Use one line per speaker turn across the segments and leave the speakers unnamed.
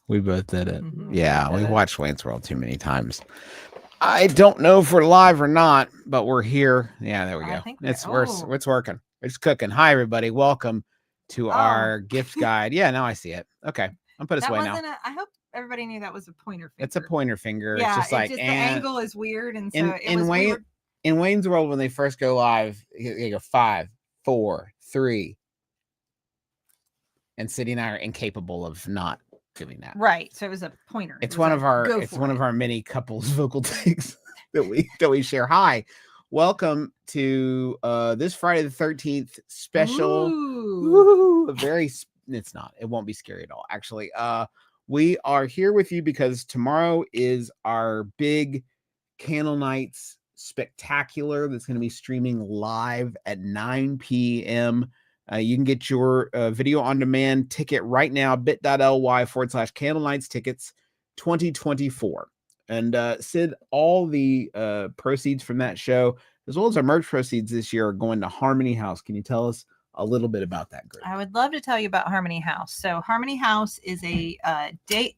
We both did it.
Mhm,
Yeah,
we
we
did it.
watched Wayne's World too many times. I don't know if we're live or not, but we're here. Yeah, there we
I
go.
think
It's
oh.
it's working. It's cooking. Hi everybody. Welcome to
Oh.
our gift guide. Yeah, now I see it. Okay. I'm put this
That
away now.
wasn't a. I hope everybody knew that was a pointer finger.
It's a pointer finger.
Yeah,
It's just like
the
and
angle is weird, and so it was.
Wayne in Wayne's World when they first go live, you go 5, 4, 3. And Sydnee and I are incapable of not doing that.
Right. So it was a pointer.
It's one of our many couples vocal takes that we share. Hi. Welcome to this Friday the 13th special. Woo, it's not. It won't be scary at all. Actually, we are here with you because tomorrow is our big Candlenights spectacular that's going to be streaming live at 9 p.m. You can get your video on demand ticket right now, bit.ly/Candlenights tickets 2024. And Sid, all the proceeds from that show, as well as our merch proceeds this year, are going to Harmony House. Can you tell us a little bit about that group?
I would love to tell you about Harmony House. So Harmony House is a day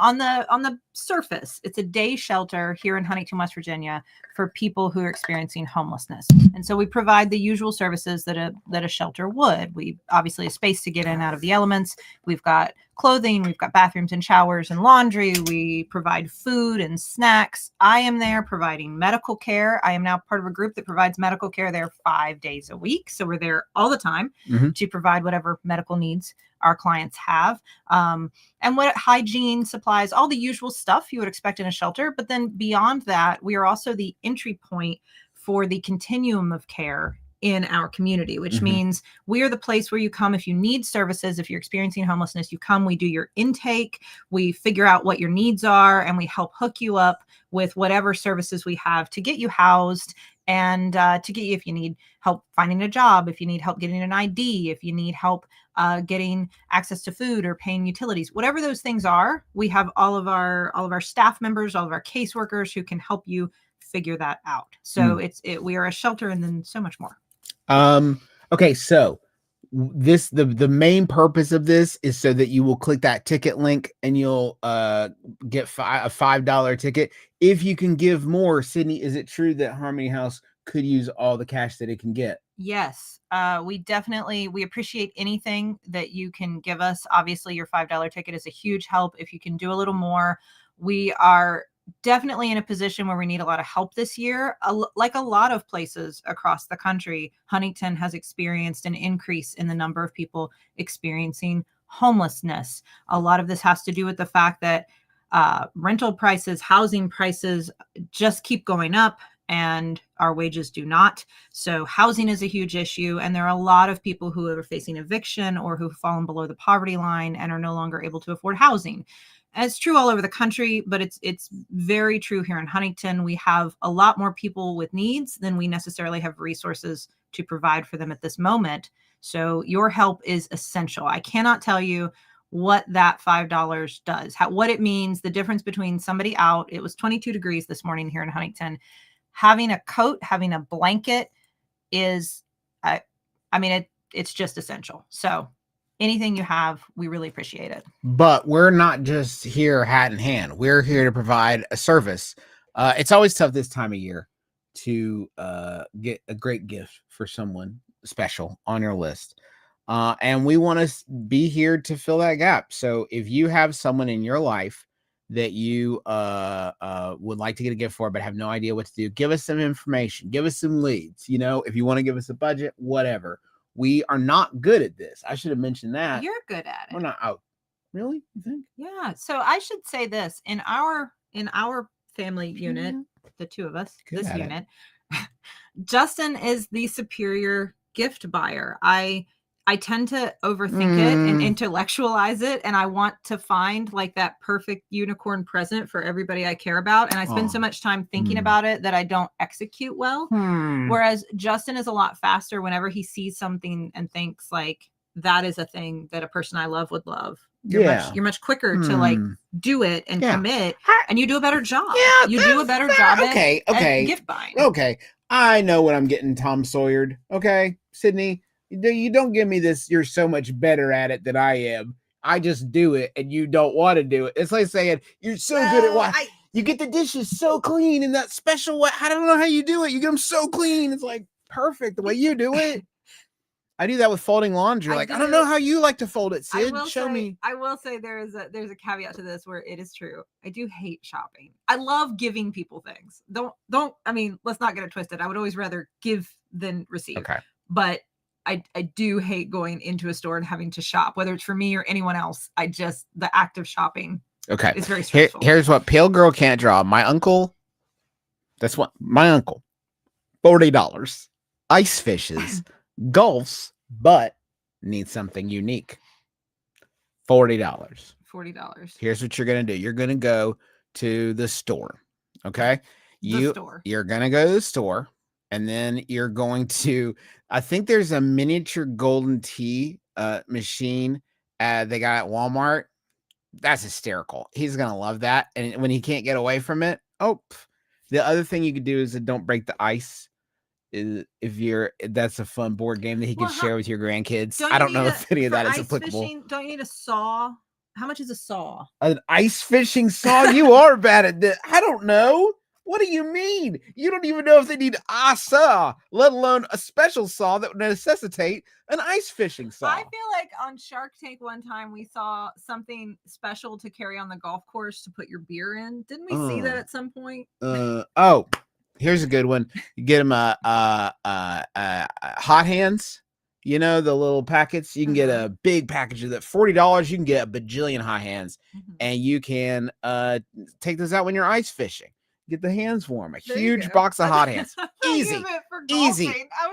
on the surface. It's a day shelter here in Huntington, West Virginia, for people who are experiencing homelessness. And so we provide the usual services that a shelter would. We obviously a space to get in and out of the elements. We've got clothing, we've got bathrooms and showers and laundry. We provide food and snacks. I am there providing medical care. I am now part of a group that provides medical care there 5 days a week. So we're there all the time to provide whatever medical needs our clients have. And what hygiene supplies, all the usual stuff you would expect in a shelter. But then beyond that, we are also the entry point for the continuum of care in our community, which means we are the place where you come if you need services. If you're experiencing homelessness, you come, we do your intake, we figure out what your needs are, and we help hook you up with whatever services we have to get you housed and to get you, if you need help finding a job, if you need help getting an ID, if you need help getting access to food or paying utilities, whatever those things are, we have all of our staff members, all of our caseworkers who can help you figure that out. So we are a shelter and then so much more.
Okay, so this the main purpose of this is so that you will click that ticket link and you'll get a $5 ticket. If you can give more, Sydnee, is it true that Harmony House could use all the cash that it can get?
Yes, we appreciate anything that you can give us. Obviously, your $5 ticket is a huge help. If you can do a little more, we are definitely in a position where we need a lot of help this year. Like a lot of places across the country, Huntington has experienced an increase in the number of people experiencing homelessness. A lot of this has to do with the fact that rental prices, housing prices just keep going up, and our wages do not. So housing is a huge issue. And there are a lot of people who are facing eviction or who've fallen below the poverty line and are no longer able to afford housing. And it's true all over the country, but it's very true here in Huntington. We have a lot more people with needs than we necessarily have resources to provide for them at this moment. So your help is essential. I cannot tell you what that $5 does, what it means, the difference between somebody out. It was 22 degrees this morning here in Huntington. Having a coat, having a blanket is, it's just essential. So anything you have, we really appreciate it.
But we're not just here hat in hand. We're here to provide a service. It's always tough this time of year to get a great gift for someone special on your list. And we want to be here to fill that gap. So if you have someone in your life that you would like to get a gift for but have no idea what to do, give us some information, give us some leads. If you want to give us a budget, whatever. We are not good at this. I should have mentioned that.
You're good at it.
We're not out. Really? You think?
Yeah. So I should say this, in our family unit, the two of us,
Good
this
at
unit, Justin is the superior gift buyer. I tend to overthink it and intellectualize it. And I want to find like that perfect unicorn present for everybody I care about. And I spend so much time thinking about it that I don't execute well. Whereas Justin is a lot faster whenever he sees something and thinks like, that is a thing that a person I love would love. You're much quicker to like do it and commit, and you do a better job.
Yeah,
you do a better job
at
gift buying.
Okay. I know what I'm getting Tom Sawyered. Okay, Sydnee. You don't give me this. You're so much better at it than I am. I just do it and you don't want to do it. It's like saying you're so good at what you get the dishes so clean in that special way. I don't know how you do it. You get them so clean. It's like perfect the way you do it. I do that with folding laundry. I don't know how you like to fold it, Sid. Show me.
I will say there's a caveat to this where it is true. I do hate shopping. I love giving people things. I mean, let's not get it twisted. I would always rather give than receive.
Okay.
But I do hate going into a store and having to shop, whether it's for me or anyone else. The act of shopping.
Okay.
It's very stressful.
Here's what Pale Girl can't draw. My uncle, $40. Ice fishes, golfs, but needs something unique. $40. Here's what you're going to do. You're going to go to the store. Okay. You're going to go to the store and then you're going to, I think there's a miniature golden tea machine they got at Walmart. That's hysterical. He's going to love that. And when he can't get away from it, the other thing you could do is don't break the ice. That's a fun board game that he can share with your grandkids. I don't know if any of that is applicable.
Fishing, don't you need a saw? How much is a saw?
An ice fishing saw? You are bad at this. I don't know. What do you mean? You don't even know if they need a saw, let alone a special saw that would necessitate an ice fishing saw.
I feel like on Shark Tank one time we saw something special to carry on the golf course to put your beer in. Didn't we see that at some point?
Here's a good one. You get them hot hands. You know, the little packets. You can get a big package of that. $40. You can get a bajillion hot hands, and you can take those out when you're ice fishing. Get the hands warm. A huge box of hot hands. Easy.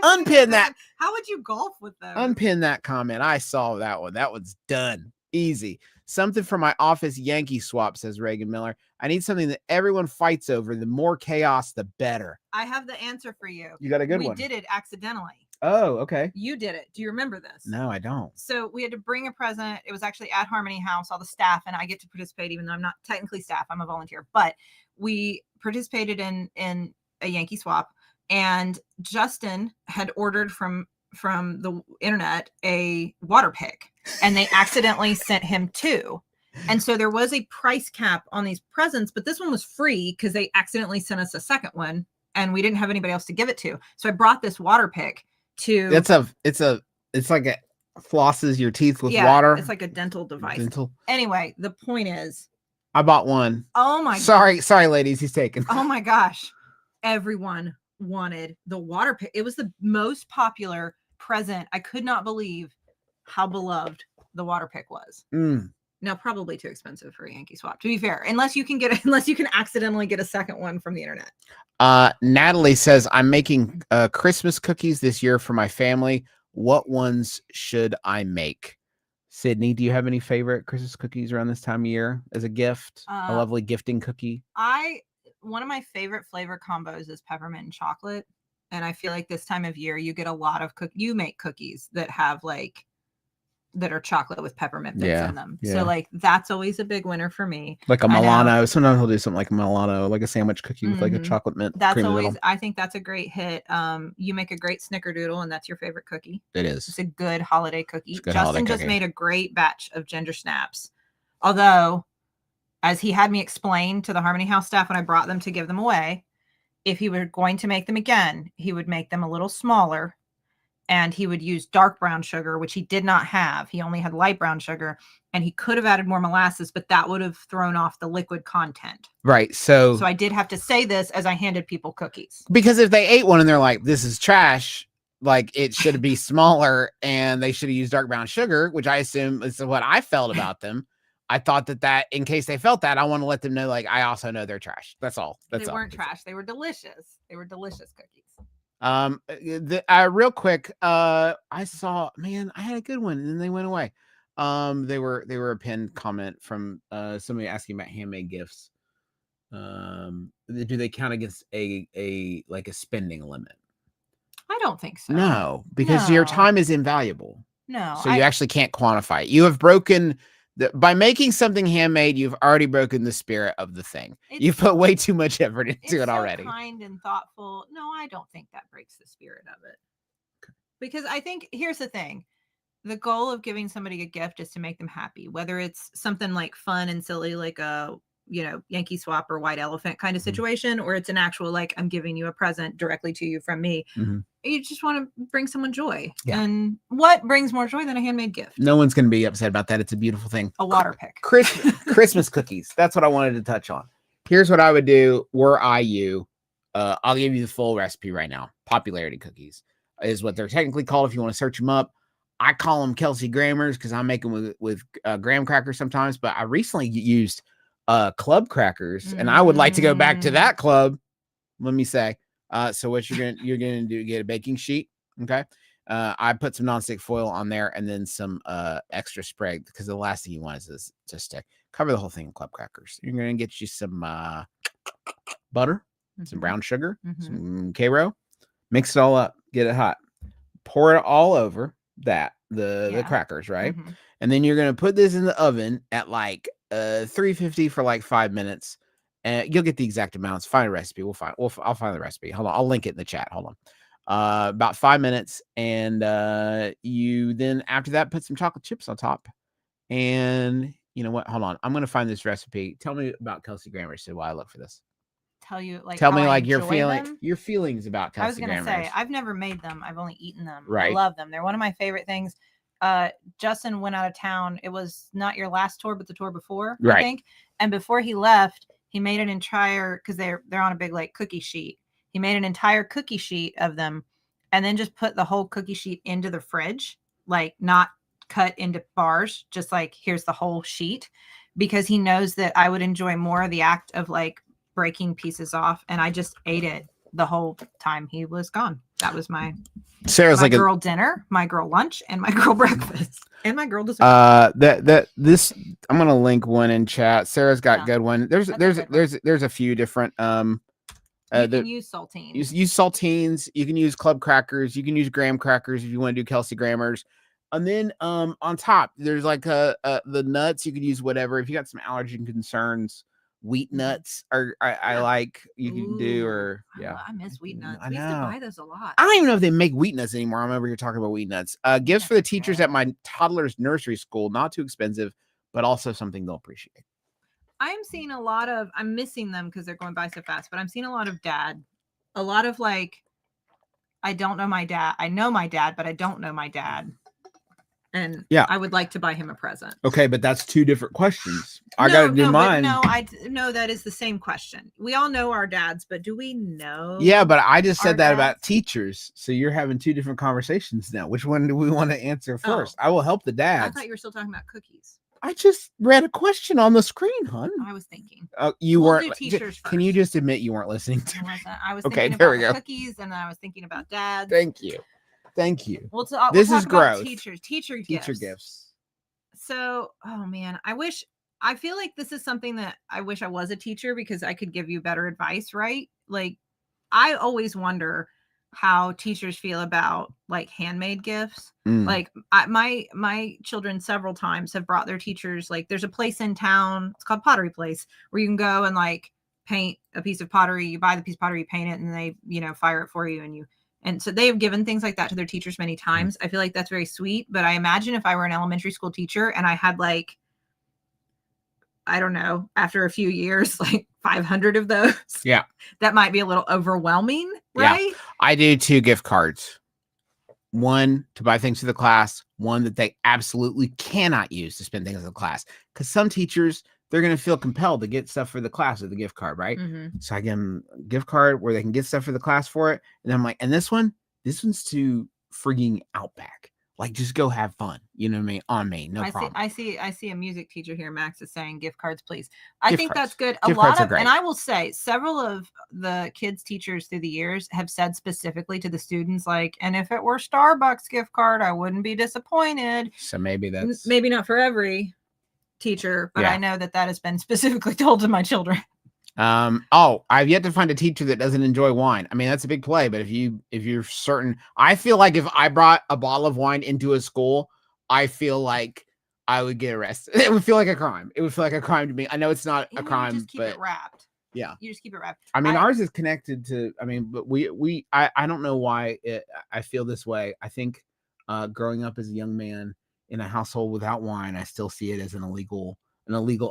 Unpin that.
How would you golf with them?
Unpin that comment. I saw that one. That one's done. Easy. Something for my office Yankee swap, says Reagan Miller. I need something that everyone fights over. The more chaos, the better.
I have the answer for you.
You got a good one.
We did it accidentally.
Oh, okay.
You did it. Do you remember this?
No, I don't.
So we had to bring a present. It was actually at Harmony House, all the staff, and I get to participate even though I'm not technically staff. I'm a volunteer. But we participated in a Yankee swap, and Justin had ordered from the internet a water pick, and they accidentally sent him two. And so there was a price cap on these presents, but this one was free because they accidentally sent us a second one and we didn't have anybody else to give it to. So I brought this water pick to
it's like it flosses your teeth with water.
It's like a dental device. Anyway, the point is
I bought one.
Oh my
Sorry, ladies, he's taken.
Oh my gosh. Everyone wanted the water pick. It was the most popular present. I could not believe how beloved the water pick was. Now, probably too expensive for a Yankee swap, to be fair, unless you can accidentally get a second one from the internet.
Natalie says, I'm making Christmas cookies this year for my family. What ones should I make? Sydney, do you have any favorite Christmas cookies around this time of year as a gift? A lovely gifting cookie?
One of my favorite flavor combos is peppermint and chocolate. And I feel like this time of year, you get a lot of you make cookies that have that are chocolate with peppermint bits in them. Yeah. So that's always a big winner for me.
Like a Milano. Sometimes he'll do something like a Milano, like a sandwich cookie with like a chocolate mint.
I think that's a great hit. You make a great snickerdoodle and that's your favorite cookie.
It is.
It's a good holiday cookie. Justin just made a great batch of ginger snaps. Although, as he had me explain to the Harmony House staff when I brought them to give them away, if he were going to make them again, he would make them a little smaller. And he would use dark brown sugar, which he did not have. He only had light brown sugar, and he could have added more molasses, but that would have thrown off the liquid content.
Right. So
I did have to say this as I handed people cookies.
Because if they ate one and they're like, this is trash, it should be smaller and they should have used dark brown sugar, which I assume is what I felt about them. I thought that in case they felt that, I want to let them know, I also know they're trash. That's all. They
weren't trash. They were delicious. They were delicious cookies.
Real quick, I saw, I had a good one and then they went away. They were a pinned comment from somebody asking about handmade gifts. Do they count against a spending limit?
I don't think so.
No, because your time is invaluable.
No,
so you actually can't quantify it. You have broken by making something handmade, you've already broken the spirit of the thing. You've put way too much effort into it already.
It's so kind and thoughtful. No, I don't think that breaks the spirit of it. Okay. Because I think, here's the thing. the goal of giving somebody a gift is to make them happy, whether it's something like fun and silly, like a, Yankee swap or white elephant kind of situation, or it's an actual, like, I'm giving you a present directly to you from me. You just want to bring someone joy.
Yeah.
And what brings more joy than a handmade gift?
No one's going to be upset about that. It's a beautiful thing.
A water pick.
Christmas cookies. That's what I wanted to touch on. Here's what I would do were I you. I'll give you the full recipe right now. Popularity cookies is what they're technically called if you want to search them up. I call them Kelsey Grammers because I make them with graham crackers sometimes, but I recently used club crackers, and I would like to go back to that club. Let me say. So what you're gonna do, get a baking sheet, okay? I put some nonstick foil on there and then some extra spray, because the last thing you want is to stick. Cover the whole thing in club crackers. You're gonna get you some butter, some brown sugar, some Karo. Mix it all up, get it hot, pour it all over the crackers, right? And then you're gonna put this in the oven at like 350 for like 5 minutes. And you'll get the exact amounts. Find a recipe. I'll find the recipe. Hold on. I'll link it in the chat. Hold on. About 5 minutes. And you then, after that, put some chocolate chips on top. And you know what? Hold on. I'm going to find this recipe. Tell me about Kelsey Grammers. So while I look for this.
Tell me
like your feelings about Kelsey
I was going to
Grammers.
say, I've never made them. I've only eaten them.
Right.
I love them. They're one of my favorite things. Justin went out of town. It was not your last tour, but the tour before, I think. And before he left, he made an entire, because they're on a big like cookie sheet. He made an entire cookie sheet of them, and then just put the whole cookie sheet into the fridge, like not cut into bars, just like here's the whole sheet, because he knows that I would enjoy more of the act of like breaking pieces off, and I just ate it the whole time he was gone. That was my girl dinner, my girl lunch, and my girl breakfast, and my girl dessert.
This I'm gonna link one in chat. Sarah's got good one. There's a few different
you can use saltines.
Use saltines. You can use club crackers. You can use graham crackers if you want to do Kelsey Grammers. And then on top there's like the nuts. You could use whatever. If you got some allergen concerns, wheat nuts I like you can do, or
I miss wheat nuts. We used to buy those a lot.
I don't even know if they make wheat nuts anymore. I'm over here talking about wheat nuts. Gifts for the teachers at my toddler's nursery school. Not too expensive, but also something they'll appreciate.
I'm seeing a lot of, I'm missing them because they're going by so fast, but I'm seeing a lot of like, I don't know my dad. I know my dad, but I don't know my dad. And I would like to buy him a present.
Okay, but that's two different questions. I got to do mine.
No, that is the same question. We all know our dads, but do we know?
Yeah, but I just said that about teachers. So you're having two different conversations now. Which one do we want to answer first? I will help the dads.
I thought you were still talking about cookies.
I just read a question on the screen, hon.
I was thinking.
You weren't.
Do teachers first.
Can you just admit you weren't listening to me?
I was thinking about cookies, and then I was thinking about dads.
Thank you. Well,
this is gross. Teacher
gifts.
So, oh man, I feel like this is something that I wish I was a teacher, because I could give you better advice, right? Like, I always wonder how teachers feel about like handmade gifts. Like my children several times have brought their teachers, like there's a place in town, it's called Pottery Place, where you can go and like paint a piece of pottery. You buy the piece of pottery, you paint it, and they, fire it for you. And so they have given things like that to their teachers many times. I feel like that's very sweet. But I imagine if I were an elementary school teacher and I had like, I don't know, after a few years, like 500 of those.
Yeah.
That might be a little overwhelming, right?
Yeah. I do 2 gift cards. One to buy things for the class. One that they absolutely cannot use to spend things in the class. Because some teachers, they're going to feel compelled to get stuff for the class with the gift card, right? So I give them a gift card where they can get stuff for the class for it. And I'm like, and this one's to frigging Outback. Like, just go have fun. You know what I mean? On me. No problem.
I see a music teacher here. Max is saying gift cards, please. I think that's good. A lot of, and I will say several of the kids' teachers through the years have said specifically to the students, like, and if it were Starbucks gift card, I wouldn't be disappointed.
So maybe that's
maybe not for every teacher, but I know that has been specifically told to my children.
I've yet to find a teacher that doesn't enjoy wine. I mean, that's a big play, but if you're certain, I feel like if I brought a bottle of wine into a school, I feel like I would get arrested. It would feel like a crime. It would feel like a crime to me. I know it's not a crime,
just keep it wrapped.
Yeah.
You just keep it wrapped.
I mean, ours is connected to, but I don't know why I feel this way. I think growing up as a young man in a household without wine, I still see it as an illegal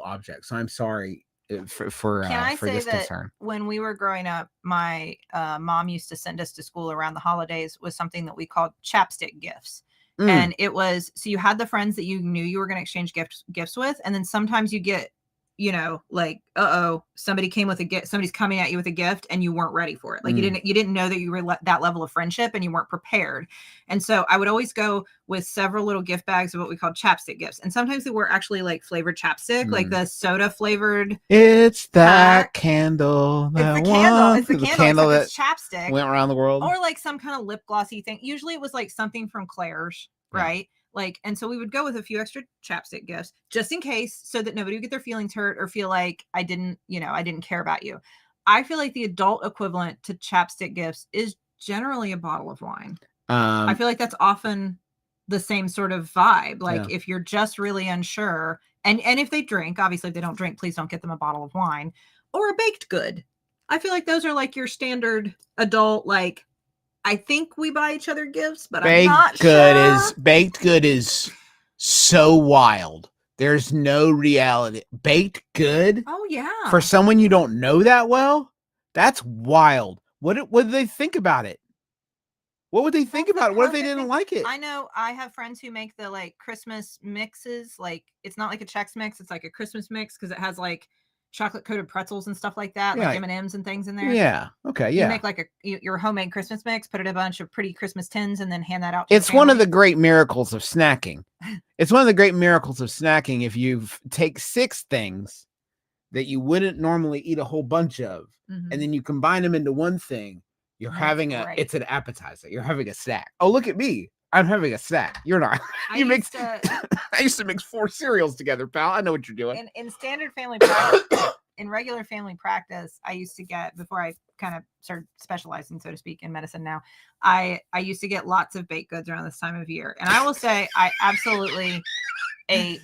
object. So I'm sorry for
Can I say
this
that
concern.
when we were growing up, my mom used to send us to school around the holidays with something that we called chapstick gifts. And it was, so you had the friends that you knew you were going to exchange gifts with. And then sometimes you get, you know, like, somebody came with a gift, somebody's coming at you with a gift and you weren't ready for it. Like you didn't know that you were that level of friendship and you weren't prepared. And so I would always go with several little gift bags of what we called chapstick gifts. And sometimes they were actually like flavored chapstick, like the soda flavored.
It's that candle.
It's the candle. It's the candle that chapstick
went around the world.
Or like some kind of lip glossy thing. Usually it was like something from Claire's, right? Like, and so we would go with a few extra chapstick gifts just in case, so that nobody would get their feelings hurt or feel like I didn't care about you. I feel like the adult equivalent to chapstick gifts is generally a bottle of wine. I feel like that's often the same sort of vibe. Like if you're just really unsure, and if they drink, obviously if they don't drink, please don't get them a bottle of wine or a baked good. I feel like those are like your standard adult, like, I think we buy each other gifts, but I'm not sure.
Baked good is so wild. There's no reality. Baked good?
Oh, yeah.
For someone you don't know that well? That's wild. What do they think about it? What would they think about it? What if they didn't like it?
I know I have friends who make the like Christmas mixes. Like it's not like a Chex Mix. It's like a Christmas mix because it has like chocolate coated pretzels and stuff like that, like M&Ms and things in there.
Yeah. Okay. Yeah.
You make like your homemade Christmas mix, put it in a bunch of pretty Christmas tins, and then hand that out.
It's one of the great miracles of snacking. It's one of the great miracles of snacking. If you take 6 things that you wouldn't normally eat a whole bunch of, and then you combine them into one thing, you're having it's an appetizer. You're having a snack. Oh, look at me. I'm having a snack. You're not. I used to mix 4 cereals together, pal. I know what you're doing.
In standard family practice, in regular family practice, I used to get, before I kind of started specializing, so to speak, in medicine now, I used to get lots of baked goods around this time of year. And I will say I absolutely ate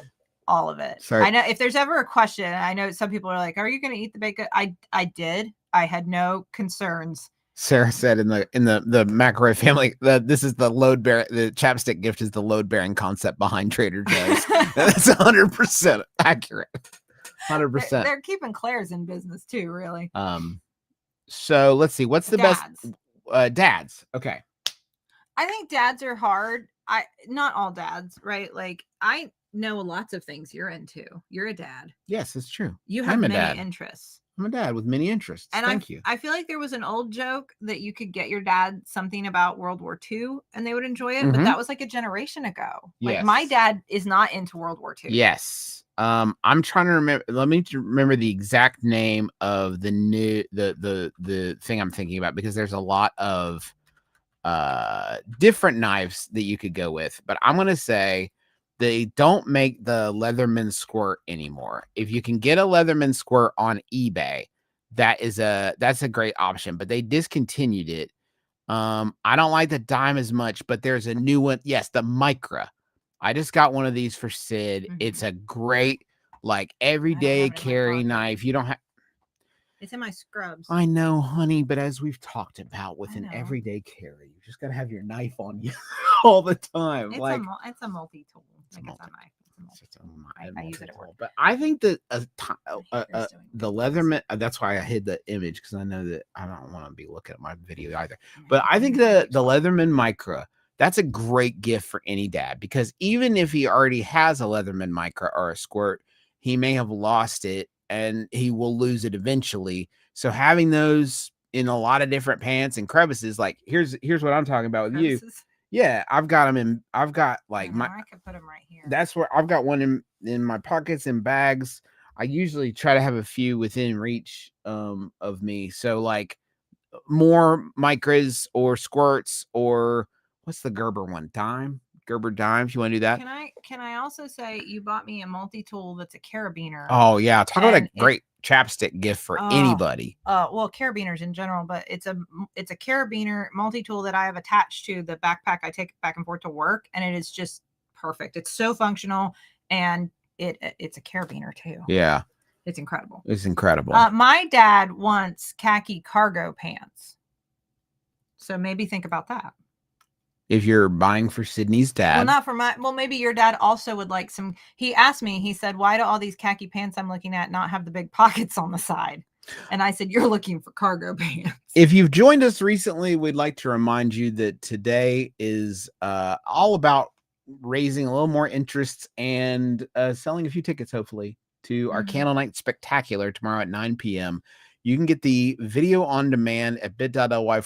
all of it. Sorry. I know if there's ever a question, I know some people are like, are you going to eat the baked good? I did. I had no concerns.
Sarah said in the McElroy family that this is the the chapstick gift is the load bearing concept behind Trader Joe's. That's 100% accurate. 100%.
They're keeping Claire's in business too, really.
So let's see. What's the best dads? Okay.
I think dads are hard. Not all dads, right? Like I know lots of things you're into. You're a dad.
Yes, it's true.
You have many interests.
I'm a dad with many interests.
And
Thank you.
I feel like there was an old joke that you could get your dad something about World War II and they would enjoy it, but that was like a generation ago. Like my dad is not into World War II.
Yes. I'm trying to remember. Let me remember the exact name of the new the thing I'm thinking about, because there's a lot of different knives that you could go with, but I'm gonna say they don't make the Leatherman squirt anymore. If you can get a Leatherman squirt on eBay, that's a great option, but they discontinued it. I don't like the dime as much, but there's a new one. Yes, the Micra. I just got one of these for Sid. It's a great, like, everyday carry knife. You don't have.
It's in my scrubs.
I know, honey, but as we've talked about with an everyday carry, you just gotta have your knife on you all the time.
It's
like
it's a multi-tool. It's a knife. I use it at work.
But I think that the Leatherman. That's why I hid the image, because I know that I don't want to be looking at my video either. But I think the Leatherman Micra. That's a great gift for any dad, because even if he already has a Leatherman Micra or a squirt, he may have lost it and he will lose it eventually. So having those in a lot of different pants and crevices, like here's what I'm talking about with crevices. You. Yeah, I've got them in. I've got like
I could put them right here.
That's where I've got one in my pockets and bags. I usually try to have a few within reach of me. So like more Micras or squirts, or what's the Gerber one? Gerber dime. If you want to do that.
Can I also say you bought me a multi-tool that's a carabiner?
Oh yeah, talk about a great chapstick gift for anybody.
Well, carabiners in general, but it's a carabiner multi-tool that I have attached to the backpack I take back and forth to work, and it is just perfect. It's so functional, and it's a carabiner too.
Yeah,
it's incredible.
It's incredible.
My dad wants khaki cargo pants, so maybe think about that.
if you're buying for Sydney's dad.
Well, not for my. Well, maybe your dad also would like some. He asked me. He said, "Why do all these khaki pants I'm looking at not have the big pockets on the side?" And I said, "You're looking for cargo pants."
If you've joined us recently, we'd like to remind you that today is all about raising a little more interest and selling a few tickets, hopefully, to our Candlenights Spectacular tomorrow at 9 p.m. You can get the video on demand at bit.ly/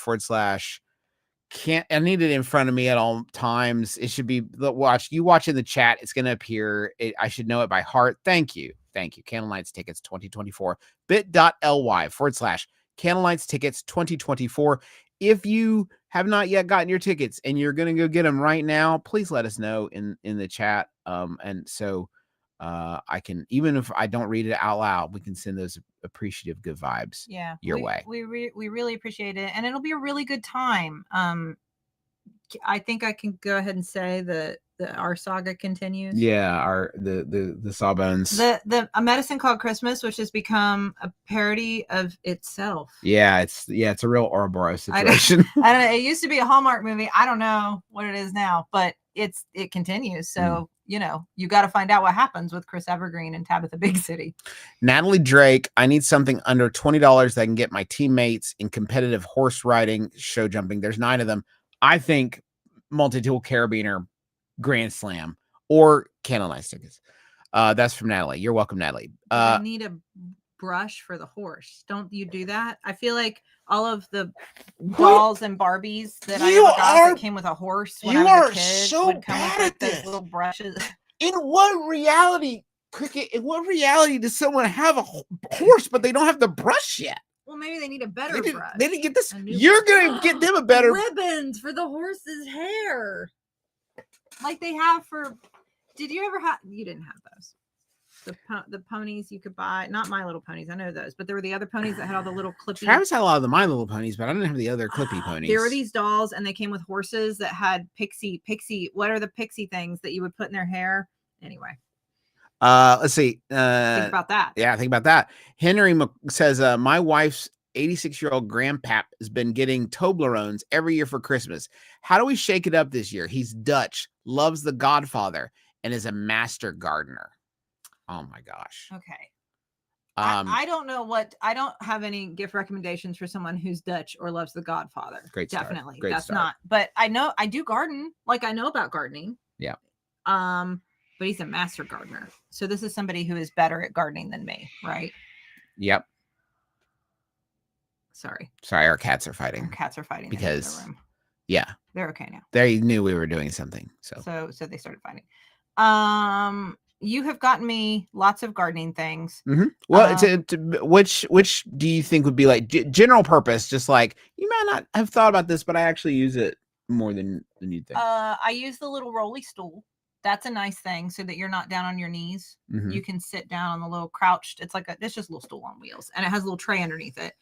can't. I need it in front of me at all times. It should be watch in the chat. It's going to appear. I should know it by heart. Thank you. Candlenights Tickets 2024 bit.ly/ Candlenights Tickets 2024. If you have not yet gotten your tickets and you're going to go get them right now, please let us know in the chat. And so I can, even if I don't read it out loud, we can send those appreciative good vibes your way.
We really appreciate it, and it'll be a really good time. I think I can go ahead and say that our saga continues.
Yeah, the Sawbones.
A Medicine Called Christmas, which has become a parody of itself.
Yeah, it's a real Ouroboros situation.
I don't know. It used to be a Hallmark movie. I don't know what it is now, but it continues. So you got to find out what happens with Chris Evergreen and Tabitha Big City.
Natalie Drake, I need something under $20 that I can get my teammates in competitive horse riding, show jumping. There's 9 of them. I think multi-tool carabiner, Grand Slam, or Candlenights tickets. That's from Natalie. You're welcome, Natalie.
I need a brush for the horse. Don't you do that? I feel like all of the dolls and Barbies that I ever got that came with a horse when I was a kid would come with like those little brushes.
In what reality, Cricket? In what reality does someone have a horse but they don't have the brush yet?
Well, maybe they need a better brush.
They didn't get this. You're gonna get them a better
ribbons for the horse's hair, like they have for. Did you ever have? You didn't have those. The ponies you could buy, not My Little Ponies. I know those, but there were the other ponies that had all the little clippy.
Travis had a lot of the My Little Ponies, but I didn't have the other clippy ponies.
There were these dolls, and they came with horses that had pixie. What are the pixie things that you would put in their hair? Anyway.
Let's see.
Think about that.
Yeah, think about that. Henry says, my wife's 86-year-old grandpap has been getting Toblerones every year for Christmas. How do we shake it up this year? He's Dutch, loves The Godfather, and is a master gardener. Oh my gosh.
Okay. I don't know I don't have any gift recommendations for someone who's Dutch or loves The Godfather.
Great start.
Definitely.
Great
That's
start.
Not, but I do garden. Like I know about gardening.
Yeah.
But he's a master gardener. So this is somebody who is better at gardening than me, right?
Yep.
Sorry,
our cats are fighting.
because they're okay now.
They knew we were doing something.
So they started fighting. You have gotten me lots of gardening things.
Mm-hmm. Well, which do you think would be like general purpose? Just like you might not have thought about this, but I actually use it more than you think.
I use the little rolly stool. That's a nice thing so that you're not down on your knees.
Mm-hmm.
You can sit down on the little crouched. It's just a little stool on wheels, and it has a little tray underneath it.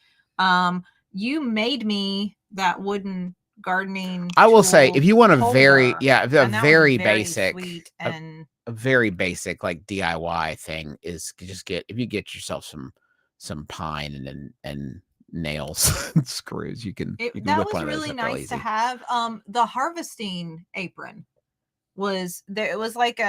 You made me that wooden gardening.
I will say, if you want a very
basic, and
a very basic like DIY thing is just if you get yourself some pine and nails and screws, you can
that was really nice to have. The harvesting apron was there. It was like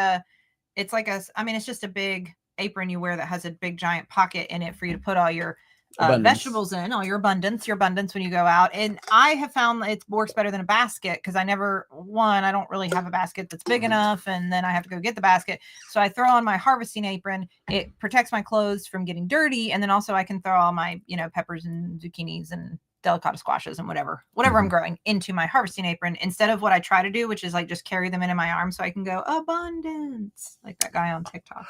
it's just a big apron you wear that has a big giant pocket in it for you to put all your vegetables in, all your abundance when you go out. And I have found it works better than a basket because I don't really have a basket that's big enough, and then I have to go get the basket. So I throw on my harvesting apron. It protects my clothes from getting dirty, and then also I can throw all my peppers and zucchinis and delicata squashes and whatever I'm growing into my harvesting apron, instead of what I try to do, which is like just carry them in my arms so I can go abundance like that guy on TikTok.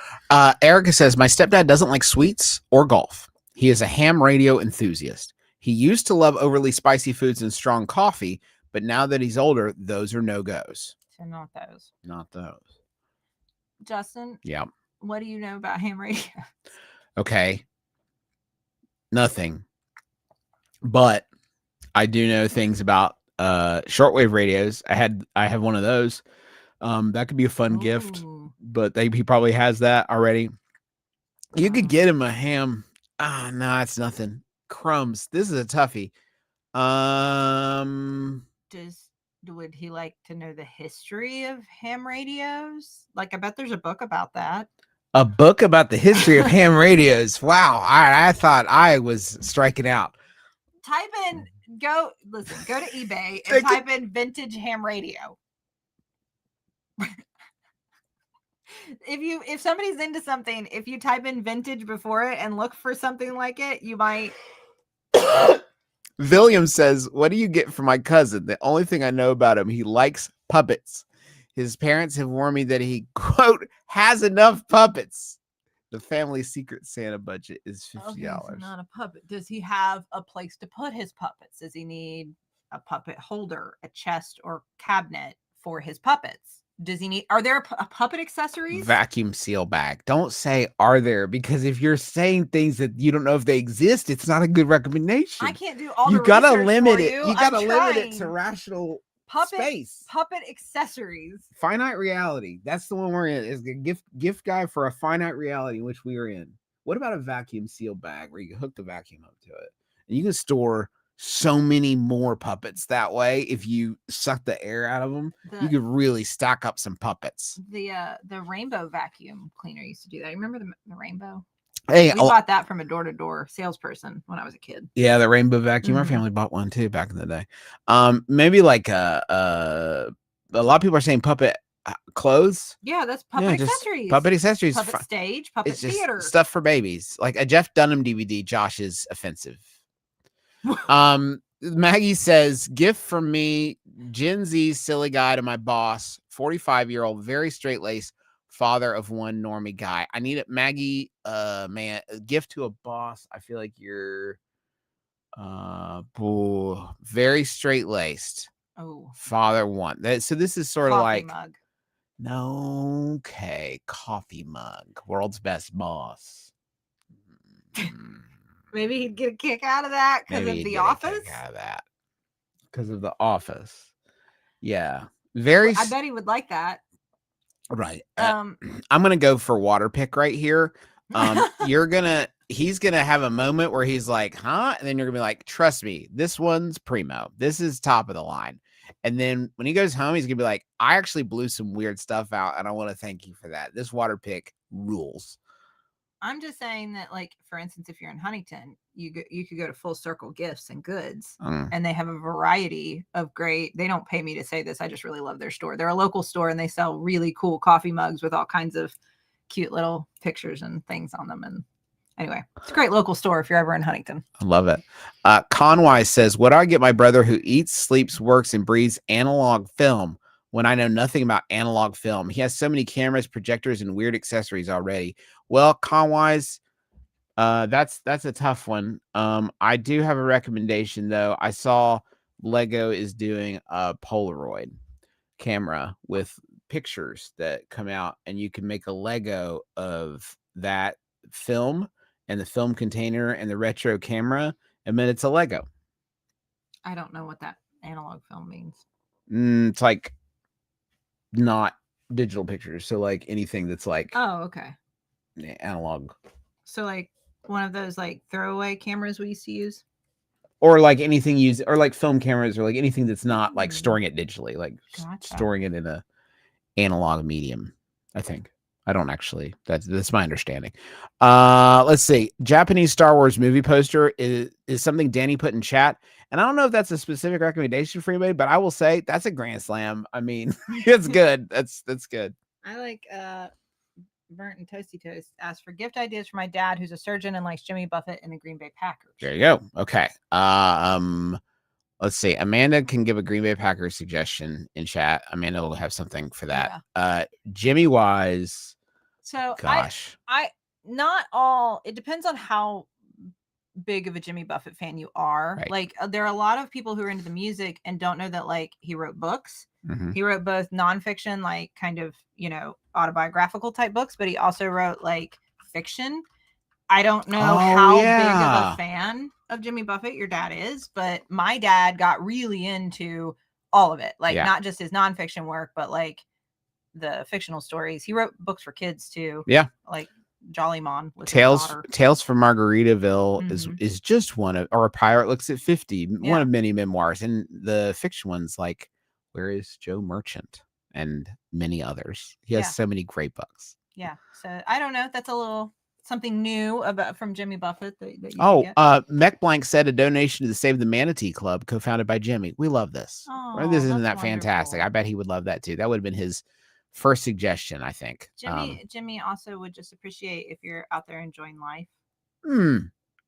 Erica says, my stepdad doesn't like sweets or golf. He is a ham radio enthusiast. He used to love overly spicy foods and strong coffee, but now that he's older, those are no-goes.
So not those.
Not those.
Justin?
Yeah.
What do you know about ham radio?
Okay. Nothing. But I do know things about shortwave radios. I have one of those. That could be a fun gift, but he probably has that already. You could get him a ham. No, it's nothing. Crumbs. This is a toughie.
Would would he like to know the history of ham radios? Like, I bet there's a book about that.
A book about the history of ham radios. Wow. I thought I was striking out.
Go to eBay and type in vintage ham radio. If somebody's into something, if you type in vintage before it and look for something like it, you might.
William says, "What do you get for my cousin? The only thing I know about him, he likes puppets. His parents have warned me that he, quote, has enough puppets. The family secret Santa budget is $50.
Okay, so not a puppet. Does he have a place to put his puppets? Does he need a puppet holder, a chest or cabinet for his puppets? Does he need, are there puppet accessories?
Vacuum seal bag. Don't say are there, because if you're saying things that you don't know if they exist, it's not a good recommendation.
I can't do all
you
the
gotta
research
limit
for
it.
you.
You gotta limit it to rational space.
Puppet accessories.
Finite reality. That's the one we're in. Is a gift guide for a finite reality in which we are in. What about a vacuum seal bag where you can hook the vacuum up to it? And you can store so many more puppets that way. If you suck the air out of them, you could really stack up some puppets.
The rainbow vacuum cleaner used to do that. You remember the rainbow?
Hey,
we bought that from a door-to-door salesperson when I was a kid.
Yeah, the rainbow vacuum. Our family bought one too back in the day. Maybe like a lot of people are saying puppet clothes.
Yeah, that's puppet accessories.
Puppet accessories.
Puppet stage, puppet theater.
Stuff for babies. Like a Jeff Dunham DVD. Josh is offensive. Maggie says, gift from me, Gen Z silly guy to my boss, 45-year-old, very straight-laced, father of one normie guy. I need it, Maggie. Man, a gift to a boss. I feel like you're very straight-laced.
Oh,
father one. So this is sort of like
mug.
No, okay, coffee mug, world's best boss.
Maybe he'd get a kick out of that because of The Office.
Because of The Office. Yeah. Very.
I bet he would like that.
Right. I'm gonna go for water pick right here. He's gonna have a moment where he's like, huh? And then you're gonna be like, trust me, this one's primo. This is top of the line. And then when he goes home, he's gonna be like, I actually blew some weird stuff out, and I want to thank you for that. This water pick rules.
I'm just saying that, like, for instance, if you're in Huntington, you could go to Full Circle Gifts and Goods, and they have a variety of great. They don't pay me to say this. I just really love their store. They're a local store, and they sell really cool coffee mugs with all kinds of cute little pictures and things on them. And anyway, it's a great local store if you're ever in Huntington. I
love it. Conway says, "What do I get my brother who eats, sleeps, works, and breathes analog film when I know nothing about analog film? He has so many cameras, projectors, and weird accessories already." Well, Conwise, that's a tough one. I do have a recommendation though. I saw Lego is doing a Polaroid camera with pictures that come out, and you can make a Lego of that film and the film container and the retro camera, and then it's a Lego.
I don't know what that analog film means.
It's like not digital pictures, so like anything that's like
okay,
analog. So
like one of those like throwaway cameras we used to use,
or like anything used, or like film cameras, or like anything that's not like storing it digitally, like storing it in a analog medium. I think. I don't actually. That's my understanding. Let's see. Japanese Star Wars movie poster is something Danny put in chat, and I don't know if that's a specific recommendation for anybody, but I will say that's a grand slam. I mean, it's good. That's good.
I like Burnt and Toasty Toast asked for gift ideas for my dad, who's a surgeon and likes Jimmy Buffett and the Green Bay Packers.
There you go. Okay. Let's see. Amanda can give a Green Bay Packers suggestion in chat. Amanda will have something for that. Yeah. Jimmy Wise.
So
gosh,
I not all. It depends on how big of a Jimmy Buffett fan you are. Right. Like there are a lot of people who are into the music and don't know that like he wrote books. Mm-hmm. He wrote both nonfiction, like kind of, autobiographical type books, but he also wrote like fiction. I don't know how big of a fan of Jimmy Buffett your dad is, but my dad got really into all of it. Like not just his nonfiction work, but like the fictional stories. He wrote books for kids too.
Yeah.
Like Jolly Mon.
Tales from Margaritaville is just one of, or A Pirate Looks at 50, one of many memoirs. And the fiction one's like Where is Joe Merchant? And many others. He has so many great books.
Yeah. So I don't know. That's a little something new from Jimmy Buffett that you can get.
Mech Blank said a donation to the Save the Manatee Club, co-founded by Jimmy. We love this.
Oh,
This isn't that
that's
fantastic.
wonderful.
I bet he would love that too. That would have been his first suggestion, I think.
Jimmy also would just appreciate if you're out there enjoying life.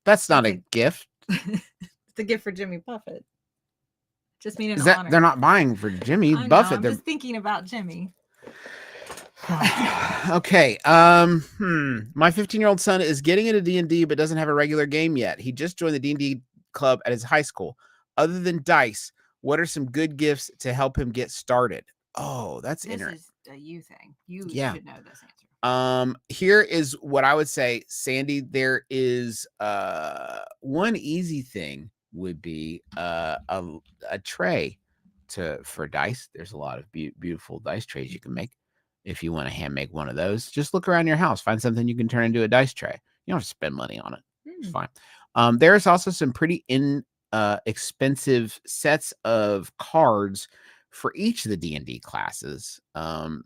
That's not a gift.
It's a gift for Jimmy Buffett. Just mean an honor.
They're not buying for Jimmy Buffett.
I'm just thinking about Jimmy.
Okay. My 15-year-old son is getting into D&D but doesn't have a regular game yet. He just joined the D&D club at his high school. Other than dice, what are some good gifts to help him get started? Oh, that's interesting.
This is a you thing. You should know this
answer. Here is what I would say, Sandy. There is one easy thing would be a tray for dice. There's a lot of beautiful dice trays you can make. If you want to hand make one of those, just look around your house, find something you can turn into a dice tray. You don't have to spend money on it. It's fine. There's also some pretty expensive sets of cards for each of the D&D classes.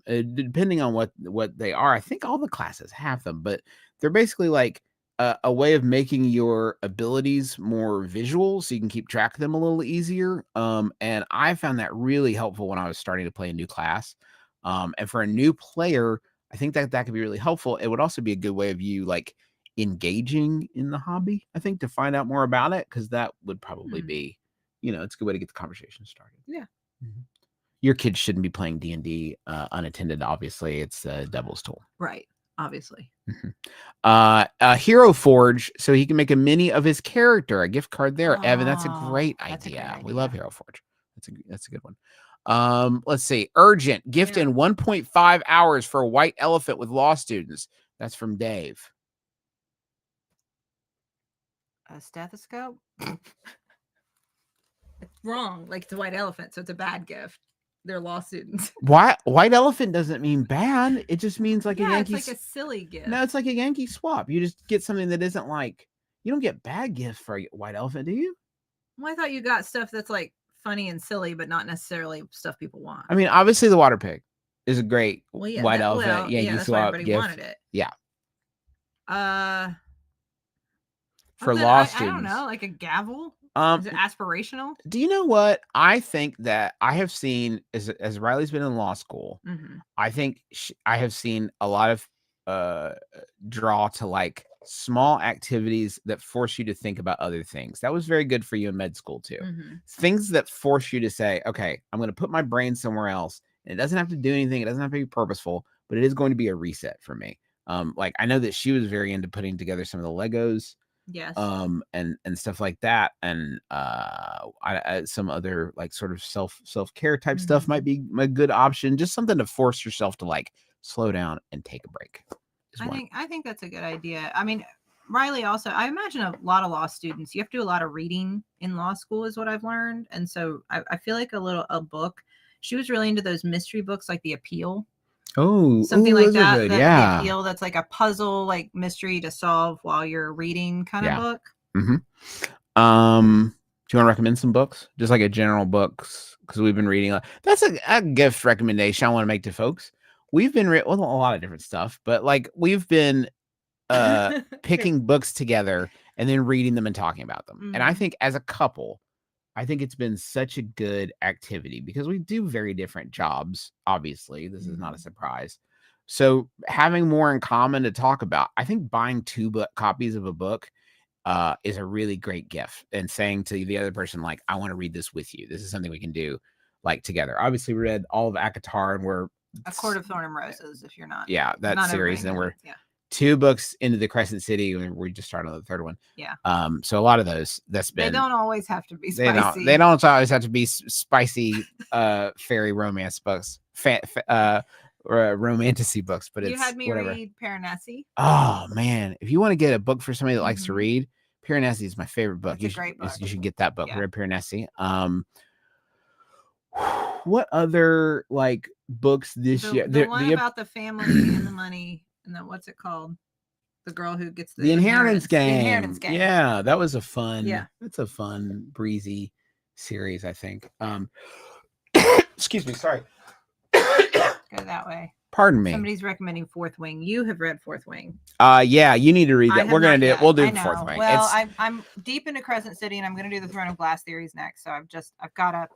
Depending on what they are, I think all the classes have them, but they're basically like a way of making your abilities more visual so you can keep track of them a little easier. And I found that really helpful when I was starting to play a new class. And for a new player, I think that could be really helpful. It would also be a good way of you like engaging in the hobby, I think, to find out more about it, because that would probably be, it's a good way to get the conversation started.
Yeah.
Your kids shouldn't be playing D&D unattended. Obviously, it's a devil's tool.
Right. Obviously.
Hero Forge, so he can make a mini of his character. A gift card there, Evan. That's a great idea. We love Hero Forge. That's a good one. Let's see. Urgent gift in 1.5 hours for a white elephant with law students. That's from Dave.
A stethoscope? It's wrong. Like, it's a white elephant, so it's a bad gift. They're law students.
White elephant doesn't mean bad. It just means like a Yankee.
It's like a silly gift.
No, it's like a Yankee swap. You just get something that isn't like. You don't get bad gifts for a white elephant, do you?
Well, I thought you got stuff that's like funny and silly, but not necessarily stuff people want.
I mean, obviously the water pig is a great white elephant Yankee
that's
swap
why everybody
gift.
Wanted it.
Yeah.
For
law students.
I don't know, like a gavel. Is it aspirational?
Do you know what? I think that I have seen as Riley's been in law school. I think I have seen a lot of draw to like small activities that force you to think about other things. That was very good for you in med school too. Things that force you to say, okay, I'm going to put my brain somewhere else. And it doesn't have to do anything. It doesn't have to be purposeful, but it is going to be a reset for me. Like I know that she was very into putting together some of the Legos.
Yes.
And stuff like that. And some other like sort of self-care type stuff might be a good option. Just something to force yourself to like slow down and take a break.
I think that's a good idea. I mean, Riley also, I imagine a lot of law students, you have to do a lot of reading in law school is what I've learned. And so I feel like a book, she was really into those mystery books, like The Appeal.
Oh,
something like that. The Appeal, that's like a puzzle, like mystery to solve while you're reading kind of book.
Do you want to recommend some books? Just like a general books, because we've been reading. That's a gift recommendation I want to make to folks. We've been a lot of different stuff, but like we've been picking books together and then reading them and talking about them. And I think as a couple, I think it's been such a good activity because we do very different jobs. Obviously, this is not a surprise. So having more in common to talk about, I think buying 2 copies of a book is a really great gift, and saying to the other person, like, I want to read this with you. This is something we can do like together. Obviously, we read all of ACOTAR and we're
A Court of Thorn and Roses. If you're not,
that
not
series, and we're 2 books into the Crescent City, and we just started on the 3rd one.
Yeah.
So a lot of those. They don't
always have to be spicy.
They don't always have to be spicy fairy romance books, romantasy books. But
you had me read Piranesi.
Oh man, if you want to get a book for somebody that likes to read, Piranesi is my favorite book.
It's a great book.
You should get that book. Yeah. Read Piranesi. What other like books this year?
The one about the family and the money. And then what's it called? The girl who gets the
inheritance game.
The Inheritance Game.
Yeah, that was a fun.
Yeah,
it's a fun, breezy series, I think. Excuse me. Sorry.
Go that way.
Pardon me.
Somebody's recommending Fourth Wing. You have read Fourth Wing.
Yeah, you need to read that. We're gonna do it. We'll do the Fourth Wing.
Well, I'm deep into Crescent City, and I'm gonna do the Throne of Glass theories next. So I gotta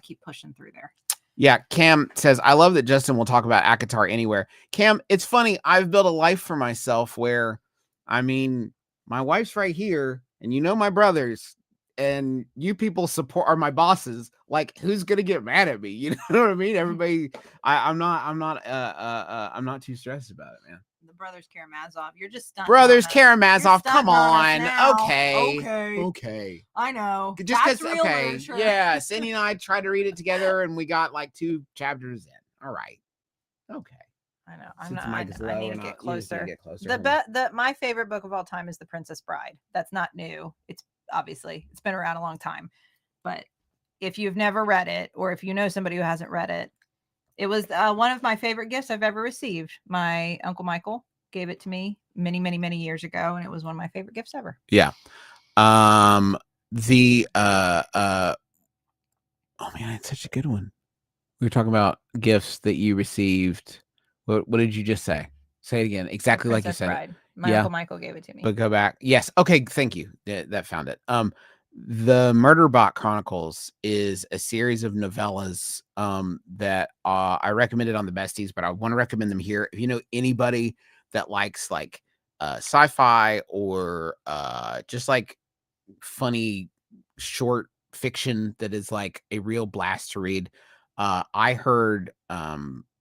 keep pushing through there.
Yeah, Cam says, I love that Justin will talk about ACOTAR anywhere. Cam, it's funny. I've built a life for myself where, I mean, my wife's right here, and you know my brothers, and you people are my bosses. Like, who's gonna get mad at me? You know what I mean? Everybody, I'm not too stressed about it, man.
The Brothers Karamazov. You're just stunting.
Brothers Karamazov, come on.
Okay.
Okay.
I know.
Just because, okay. Yeah, Cindy and I tried to read it together and we got like 2 chapters in. All right. Okay.
I know. I need to get closer. My favorite book of all time is The Princess Bride. That's not new. It's been around a long time. But if you've never read it, or if you know somebody who hasn't read it, it was one of my favorite gifts I've ever received. My Uncle Michael gave it to me many, many, many years ago, and it was one of my favorite gifts ever.
Yeah. Oh man, it's such a good one. We were talking about gifts that you received. What did you just say? Say it again. Exactly like you said.
Bride. My Uncle Michael gave it to me.
But go back. Yes. Okay. Thank you. That found it. The Murderbot Chronicles is a series of novellas that I recommended on the Besties, but I want to recommend them here. If you know anybody that likes like sci-fi or just like funny short fiction that is like a real blast to read, I heard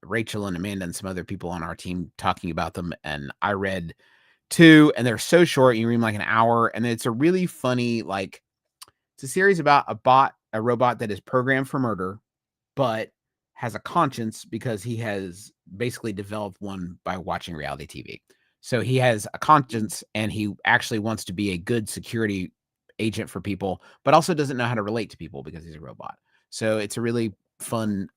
Rachel and Amanda and some other people on our team talking about them, and I read 2, and they're so short. You read them like an hour, and it's a really funny, like, it's a series about a robot that is programmed for murder, but has a conscience because he has basically developed one by watching reality TV. So he has a conscience, and he actually wants to be a good security agent for people, but also doesn't know how to relate to people because he's a robot. So it's a really fun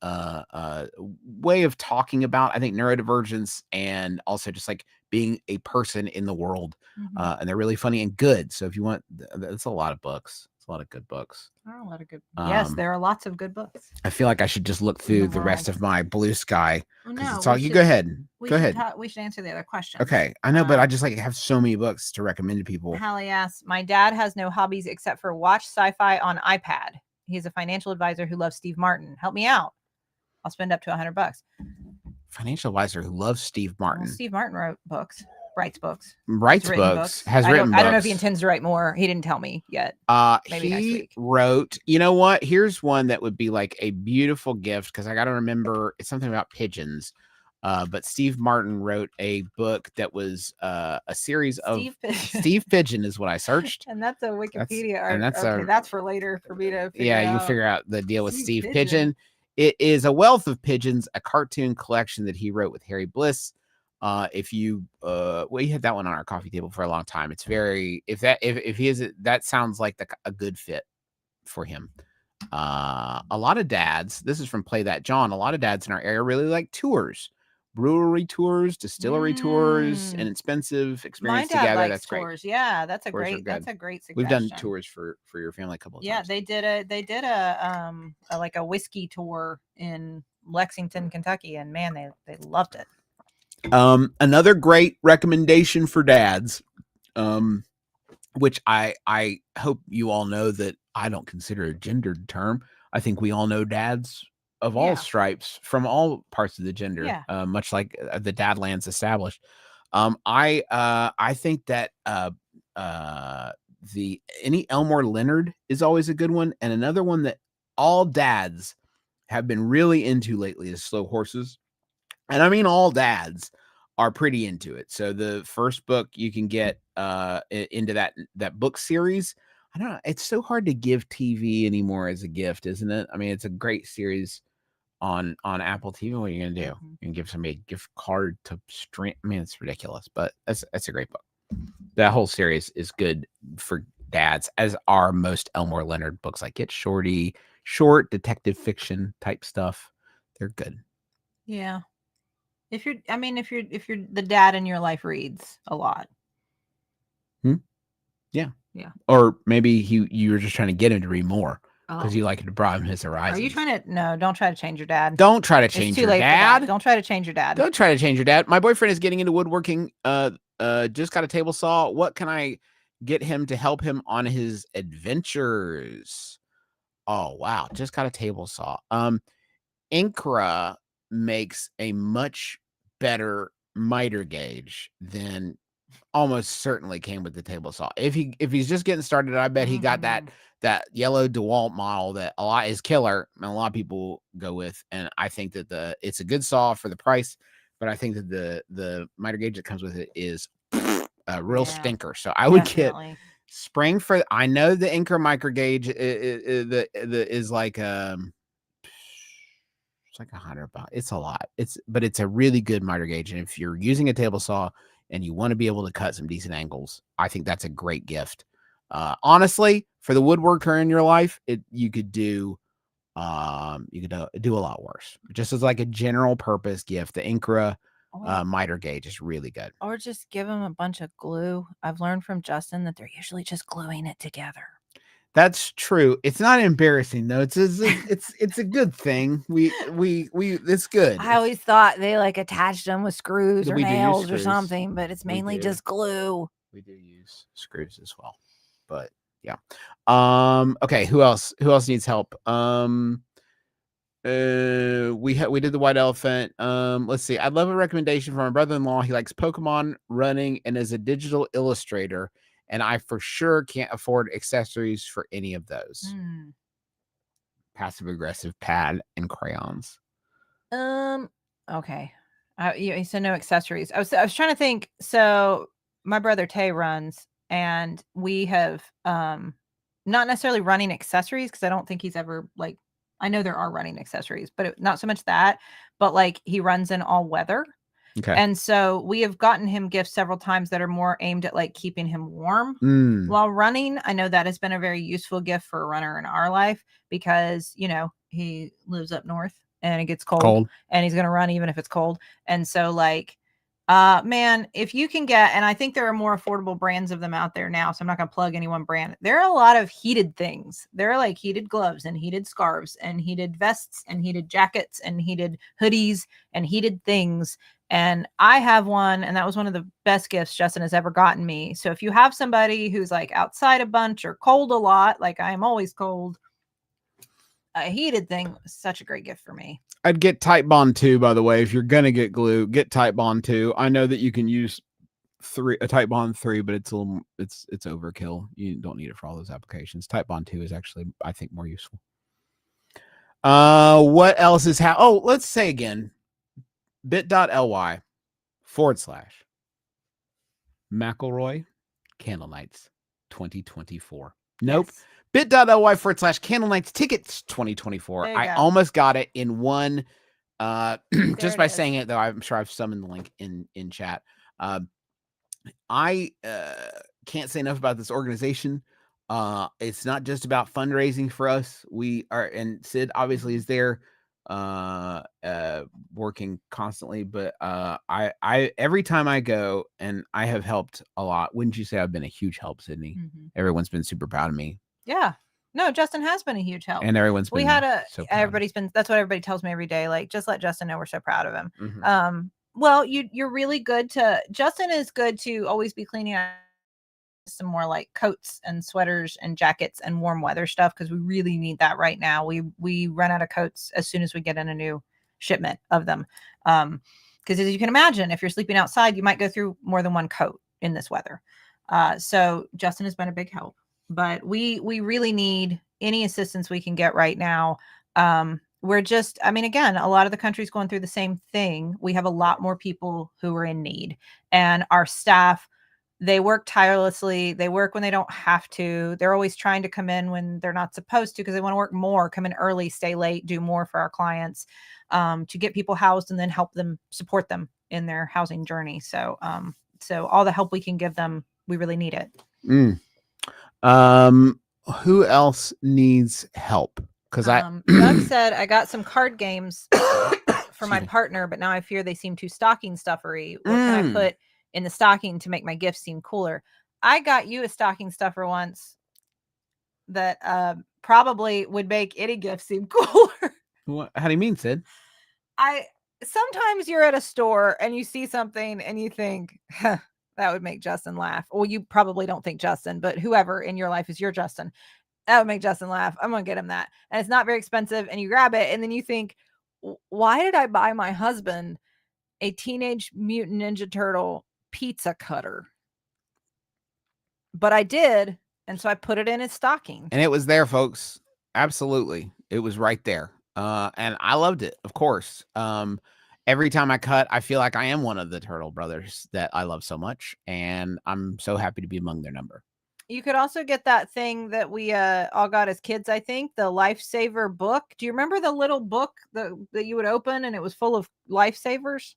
way of talking about, I think, neurodivergence and also just like being a person in the world. And they're really funny and good. So if you want, it's a lot of books. It's a lot of good books.
Yes, there are lots of good books.
I feel like I should just look through the rest of my blue sky.
No,
it's all, you go ahead. Go ahead.
We should answer the other question.
Okay. I know, but I just like have so many books to recommend to people.
Hallie asks, my dad has no hobbies except for watch sci-fi on iPad. He's a financial advisor who loves Steve Martin. Help me out. I'll spend up to $100.
Financial advisor who loves Steve Martin.
Well, Steve Martin writes books.
Has written books.
I don't know if he intends to write more. He didn't tell me yet. Maybe next week.
Wrote, you know what? Here's one that would be like a beautiful gift because I got to remember it's something about pigeons. But Steve Martin wrote a book that was a series of Steve Pigeon is what I searched.
And that's a Wikipedia. That's for later for me to figure out.
You can figure out the deal with Steve Pigeon. It is A Wealth of Pigeons, a cartoon collection that he wrote with Harry Bliss. If you we had that one on our coffee table for a long time. It's very if he is that sounds like a good fit for him. A lot of dads, this is from Play That John, a lot of dads in our area really like tours. Brewery tours, distillery tours, and expensive experience together. That's
tours.
Great.
Yeah, that's a great suggestion.
We've done tours for your family a couple of times.
Yeah, they did a like a whiskey tour in Lexington, Kentucky, and man, they loved it.
Another great recommendation for dads, which I hope you all know that I don't consider a gendered term. I think we all know dads of all stripes from all parts of the gender, much like the Dadlands established. I think that any Elmore Leonard is always a good one, and another one that all dads have been really into lately is Slow Horses, and I mean all dads are pretty into it. So the first book you can get into that book series. I don't know. It's so hard to give TV anymore as a gift, isn't it? I mean, it's a great series on Apple TV. What are you gonna do? You can give somebody a gift card to stream. I mean, it's ridiculous, but that's a great book. That whole series is good for dads, as are most Elmore Leonard books, like Get Shorty, short detective fiction type stuff. They're good.
Yeah. If you're the dad in your life reads a lot.
Yeah. Or maybe you were just trying to get him to read more. because you like to broaden his horizons.
Are you trying to? No, don't try to change your dad.
Don't try to change
it's too
your
late
dad.
For that. Don't try to change your dad.
Don't try to change your dad. My boyfriend is getting into woodworking. Just got a table saw. What can I get him to help him on his adventures? Oh wow, just got a table saw. Incra makes a much better miter gauge than almost certainly came with the table saw. If he's just getting started, I bet he got that yellow DeWalt model that a lot is killer and a lot of people go with. And I think that it's a good saw for the price, but I think that the miter gauge that comes with it is a real stinker. So I would get spring for. I know the Incra micro gauge is like it's like $100. It's a lot. But it's a really good miter gauge. And if you're using a table saw and you want to be able to cut some decent angles, I think that's a great gift. Honestly, for the woodworker in your life, you could do a lot worse. Just as like a general purpose gift, the Incra miter gauge is really good.
Or just give them a bunch of glue. I've learned from Justin that they're usually just gluing it together.
That's true. It's not embarrassing though. It's a good thing. It's good.
I always thought they like attached them with screws or nails or something, but it's mainly just glue.
We do use screws as well. But yeah. Okay, who else needs help? We did the white elephant. Let's see. I'd love a recommendation from my brother-in-law. He likes Pokemon, running, and is a digital illustrator. And I for sure can't afford accessories for any of those. Passive aggressive pad and crayons.
Okay. You said no accessories. I was trying to think. So my brother Tay runs, and we have not necessarily running accessories because I don't think he's ever like. I know there are running accessories, but not so much that. But like he runs in all weather.
Okay.
And so we have gotten him gifts several times that are more aimed at like keeping him warm while running. I know that has been a very useful gift for a runner in our life because, he lives up north and it gets cold. And he's going to run even if it's cold. And so like, man, if you can get, and I think there are more affordable brands of them out there now, so I'm not going to plug any one brand. There are a lot of heated things. There are like heated gloves and heated scarves and heated vests and heated jackets and heated hoodies and heated things. And I have one, and that was one of the best gifts Justin has ever gotten me. So if you have somebody who's like outside a bunch or cold a lot, like I am always cold, a heated thing was such a great gift for me.
I'd get Titebond 2, by the way. If you're going to get glue, get Titebond 2. I know that you can use a Titebond 3, but it's overkill. You don't need it for all those applications. Titebond 2 is actually, I think, more useful. What else is let's say again. bit.ly/McElroy Candlenights 2024. Nope. Yes. bit.ly/Candlenights tickets 2024. I almost got it in one. Just by saying it though, I'm sure I've summoned the link in chat. I can't say enough about this organization. It's not just about fundraising for us. We are, and Sid obviously is there. Working constantly, but I every time I go, and I have helped a lot. Wouldn't you say I've been a huge help, Sydney? Everyone's been super proud of me.
Yeah, no, Justin has been a huge help,
and everyone's been.
Everybody's been. That's what everybody tells me every day. Like, just let Justin know we're so proud of him. Well, you're really good to. Justin is good to always be cleaning out some more like coats and sweaters and jackets and warm weather stuff because we really need that right now. We run out of coats as soon as we get in a new shipment of them. Because as you can imagine, if you're sleeping outside, you might go through more than one coat in this weather. So Justin has been a big help, but we really need any assistance we can get right now. We're just, again, a lot of the country's going through the same thing. We have a lot more people who are in need, and our staff, they work tirelessly. They work when they don't have to. They're always trying to come in when they're not supposed to because they want to work more, come in early, stay late, do more for our clients, to get people housed and then help them, support them in their housing journey. So all the help we can give them, we really need it.
Who else needs help? Because
Doug said I got some card games for my partner, but now I fear they seem too stocking stuffery. What can I put in the stocking to make my gift seem cooler? I got you a stocking stuffer once that probably would make any gift seem cooler.
How do you mean, Sid?
Sometimes you're at a store and you see something and you think, huh, that would make Justin laugh. Well, you probably don't think Justin, but whoever in your life is your Justin, that would make Justin laugh. I'm going to get him that. And it's not very expensive. And you grab it and then you think, why did I buy my husband a Teenage Mutant Ninja Turtle pizza cutter? But I did. And so I put it in his stocking.
And it was there, folks. Absolutely. It was right there. And I loved it, of course. Every time I cut, I feel like I am one of the Turtle brothers that I love so much. And I'm so happy to be among their number.
You could also get that thing that we all got as kids, I think, the Lifesaver book. Do you remember the little book that you would open and it was full of lifesavers?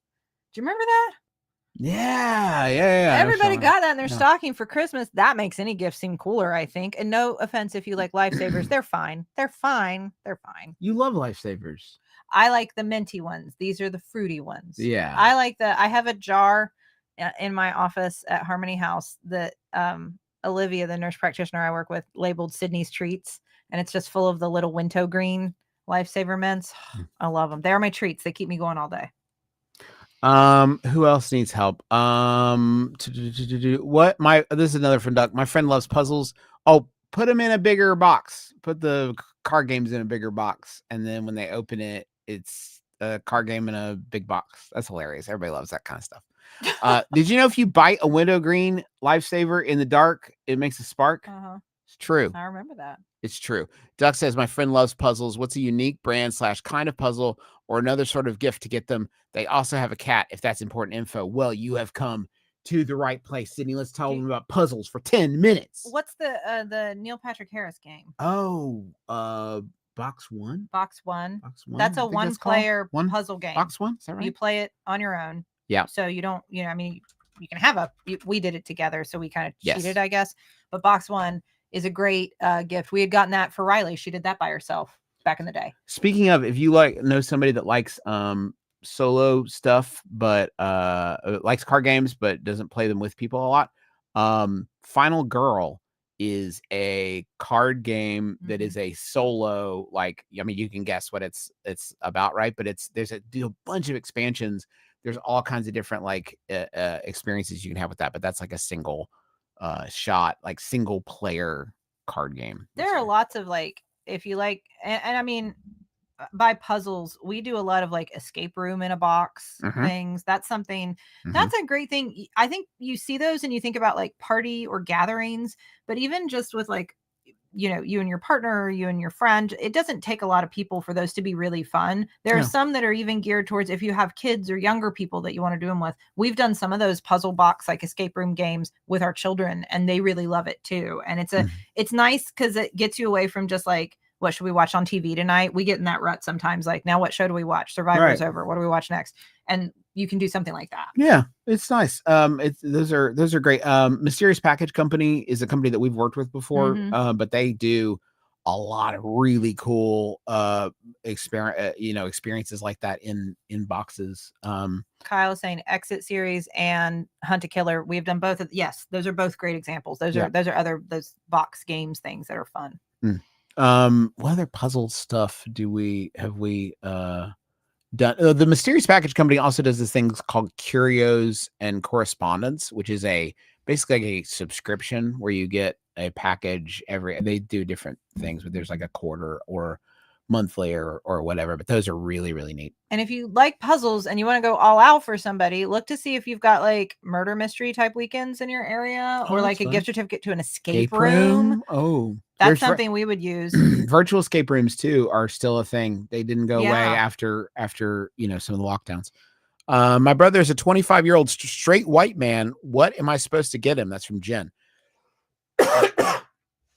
Do you remember that?
Yeah.
Everybody got that in their stocking for Christmas. That makes any gift seem cooler, I think. And no offense if you like lifesavers. They're fine. They're fine.
You love lifesavers.
I like the minty ones. These are the fruity ones.
Yeah.
I have a jar in my office at Harmony House that Olivia, the nurse practitioner I work with, labeled Sydney's Treats. And it's just full of the little Winto Green lifesaver mints. I love them. They're my treats. They keep me going all day.
Who else needs help? This is another from Duck. My friend loves puzzles. Oh, put them in a bigger box. Put the card games in a bigger box. And then when they open it, it's a card game in a big box. That's hilarious. Everybody loves that kind of stuff. Did you know if you bite a window green lifesaver in the dark, it makes a spark?
Uh-huh.
It's true.
I remember that.
It's true. Duck says, my friend loves puzzles. What's a unique brand / kind of puzzle or another sort of gift to get them? They also have a cat, if that's important info. Well, you have come to the right place. Sydney, let's tell them about puzzles for 10 minutes.
What's the Neil Patrick Harris game?
Oh, Box One?
Box One. That's a one-player puzzle game.
Box One? Is that right?
You play it on your own.
Yeah.
So you don't, you can have we did it together, so we kind of cheated, I guess. But Box One is a great gift. We had gotten that for Riley. She did that by herself back in the day. Speaking
of, if you know somebody that likes solo stuff, but likes card games, but doesn't play them with people a lot, Final Girl is a card game that is a solo, you can guess what it's about, right? But there's a bunch of expansions. There's all kinds of different experiences you can have with that, but that's like a single shot, single player card game.
There are lots of if you like, and I mean, by puzzles, we do a lot of escape room in a box things. That's something that's a great thing. I think you see those and you think about party or gatherings, but even just with you and your partner, or you and your friend, it doesn't take a lot of people for those to be really fun. There are some that are even geared towards if you have kids or younger people that you want to do them with. We've done some of those puzzle box escape room games with our children, and they really love it too. And it's nice because it gets you away from just what should we watch on TV tonight? We get in that rut sometimes. Now what show do we watch? Survivor's over. What do we watch next? And you can do something like that.
Yeah, it's nice. Those are great. Mysterious Package Company is a company that we've worked with before, but they do a lot of really cool experiences like that in boxes.
Kyle is saying Exit series and Hunt a Killer. We've done both. Yes, those are both great examples. Those are those box games things that are fun.
What other puzzle stuff have we done? The Mysterious Package Company also does this thing called Curios and Correspondence, which is basically a subscription where you get a package they do different things, but there's a quarter or monthly or whatever, but those are really, really neat.
And if you like puzzles and you want to go all out for somebody, look to see if you've got murder mystery type weekends in your area, or a gift certificate to an escape room.
Oh,
that's something we would use.
Virtual escape rooms too are still a thing. They didn't go away after some of the lockdowns. My brother is a 25-year-old straight white man. What am I supposed to get him? That's from Jen.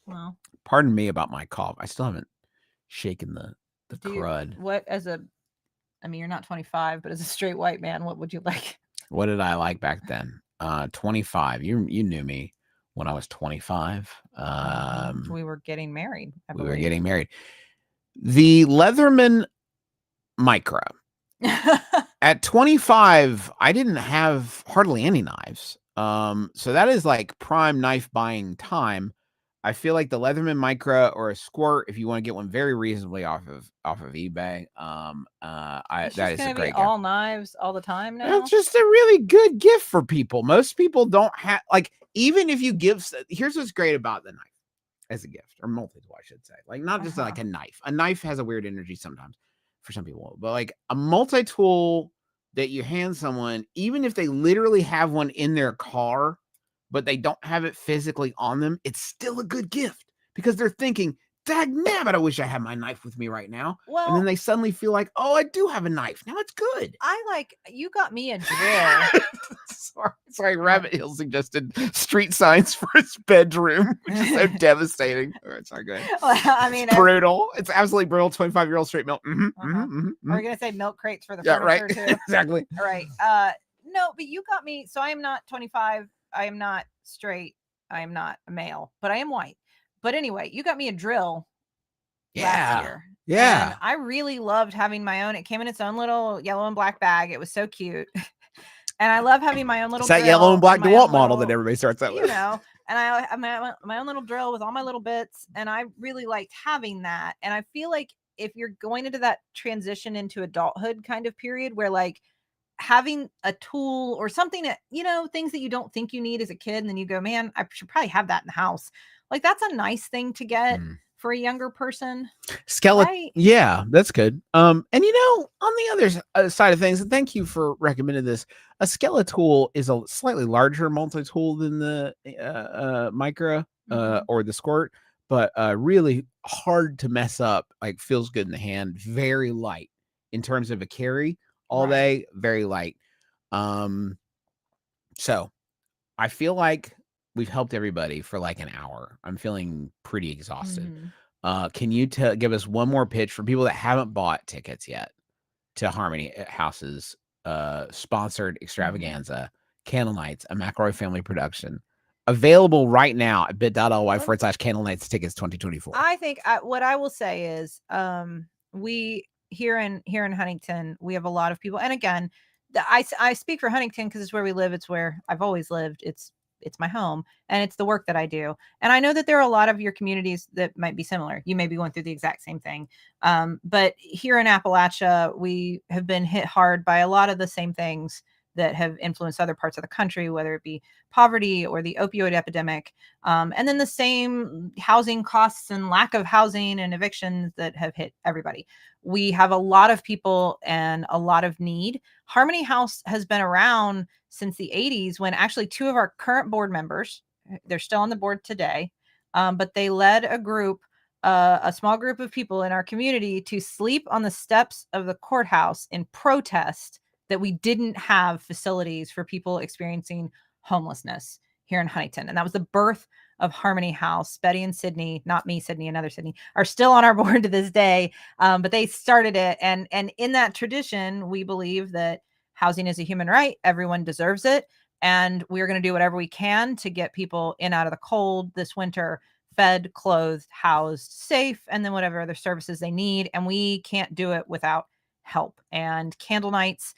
Well,
pardon me about my cough. I still haven't shaken the crud.
You're not 25, but as a straight white man, what would you like?
What did I like back then? 25. You knew me when I was 25.
We were getting married.
We were getting married. The Leatherman Micra. At 25, I didn't have hardly any knives. So that is prime knife buying time. I feel like the Leatherman Micra or a Squirt, if you want to get one very reasonably off of eBay,
It's
that
just
is a
gonna be
great gift.
all knives all the time now.
It's just a really good gift for people. Most people don't have, like, even if you give, here's what's great about the knife as a gift, or multi-tool, I should say. Like, not just like a knife. A knife has a weird energy sometimes for some people, but like a multi-tool that you hand someone, even if they literally have one in their car, but they don't have it physically on them, it's still a good gift because they're thinking, dagnabbit, I wish I had my knife with me right now.
Well,
and then they suddenly feel like, oh, I do have a knife. Now it's good.
You got me a drill.
Sorry, Rabbit Hill suggested street signs for his bedroom, which is so devastating. All right, sorry, go ahead.
Well, I mean,
it's brutal. It's absolutely brutal. 25-year-old straight milk.
Are we gonna say milk crates for the furniture too?
Exactly.
All right. No, but you got me. So I am not 25. I am not straight. I am not a male, but I am white. But anyway, you got me a drill last year.
Yeah.
And I really loved having my own. It came in its own little yellow and black bag. It was so cute. And I love having my own little
drill. That yellow and black DeWalt model that everybody starts out with.
You know, and I have my own little drill with all my little bits. And I really liked having that. And I feel like if you're going into that transition into adulthood kind of period where like having a tool or something that, you know, things that you don't think you need as a kid, and then you go, man, I should probably have that in the house. Like that's a nice thing to get for a younger person.
Skeleton.
Right?
Yeah, that's good. And you know, on the other side of things, and thank you for recommending this, a Skeletool is a slightly larger multi-tool than the Micra or the Squirt, but really hard to mess up. Like feels good in the hand, very light in terms of a carry all day, very light. So I feel like we've helped everybody for like an hour. I'm feeling pretty exhausted. Can you give us one more pitch for people that haven't bought tickets yet to Harmony House's sponsored extravaganza, Candlenights, a McElroy family production, available right now at bit.ly/Candlenights tickets 2024.
I think what I will say is we here in Huntington, we have a lot of people. And again, I speak for Huntington because it's where we live. It's where I've always lived. It's my home and it's the work that I do. And I know that there are a lot of your communities that might be similar. You may be going through the exact same thing. But here in Appalachia, we have been hit hard by a lot of the same things that have influenced other parts of the country, whether it be poverty or the opioid epidemic. And then the same housing costs and lack of housing and evictions that have hit everybody. We have a lot of people and a lot of need. Harmony House has been around since the 80s when actually two of our current board members, they're still on the board today, but they led a small group of people in our community to sleep on the steps of the courthouse in protest that we didn't have facilities for people experiencing homelessness here in Huntington. And that was the birth of Harmony House. Betty and Sydney, not me, Sydney, another Sydney, are still on our board to this day. But they started it. And in that tradition, we believe that housing is a human right. Everyone deserves it. And we're going to do whatever we can to get people in out of the cold this winter, fed, clothed, housed, safe, and then whatever other services they need. And we can't do it without help. And Candlenights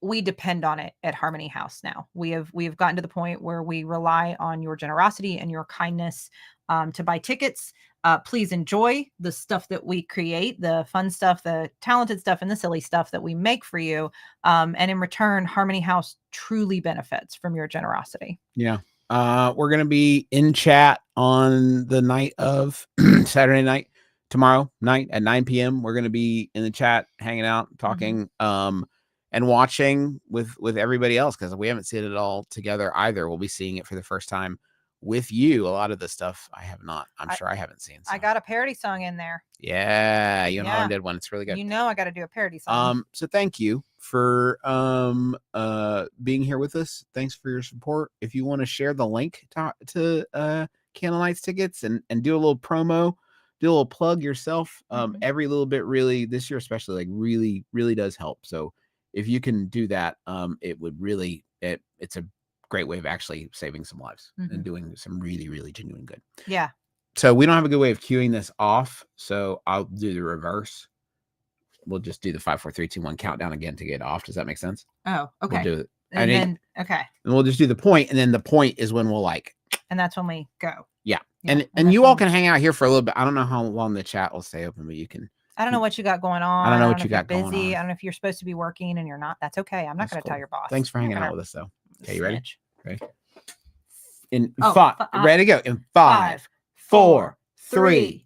we depend on it at Harmony House now. We have gotten to the point where we rely on your generosity and your kindness to buy tickets. Please enjoy the stuff that we create, the fun stuff, the talented stuff, and the silly stuff that we make for you. And in return, Harmony House truly benefits from your generosity.
Yeah. We're going to be in chat on the night of Saturday night, tomorrow night at 9 p.m. We're going to be in the chat, hanging out, talking, and watching with everybody else, because we haven't seen it all together either. We'll be seeing it for the first time with you. A lot of the stuff I have not. I'm sure I haven't seen. So.
I got a parody song in there.
Yeah, you and Autumn did one. It's really good.
You know, I got to do a parody song.
So thank you for being here with us. Thanks for your support. If you want to share the link to Candlenights tickets and do a little promo, do a little plug yourself. Every little bit really this year, especially, like really, really does help. So if you can do that, it would really, it's a great way of actually saving some lives and doing some really, really genuine good.
Yeah.
So we don't have a good way of queuing this off. So I'll do the reverse. We'll just do the 5, 4, 3, 2, 1 countdown again to get off. Does that make sense?
Oh, okay.
We'll do it.
And then, okay.
And we'll just do the point. And then the point is when we'll like
and that's when we go.
Yeah.
Yeah,
And you all can hang out here for a little bit. I don't know how long the chat will stay open, but you can.
I don't know what you got going on.
I don't know what you
if you're
got going
busy.
on.
I don't know if you're supposed to be working and you're not. That's okay. I'm not going to tell your boss.
Thanks for hanging out with us, though. Okay, you ready?
Snitch.
In five, ready to go. In 5, 4, 3,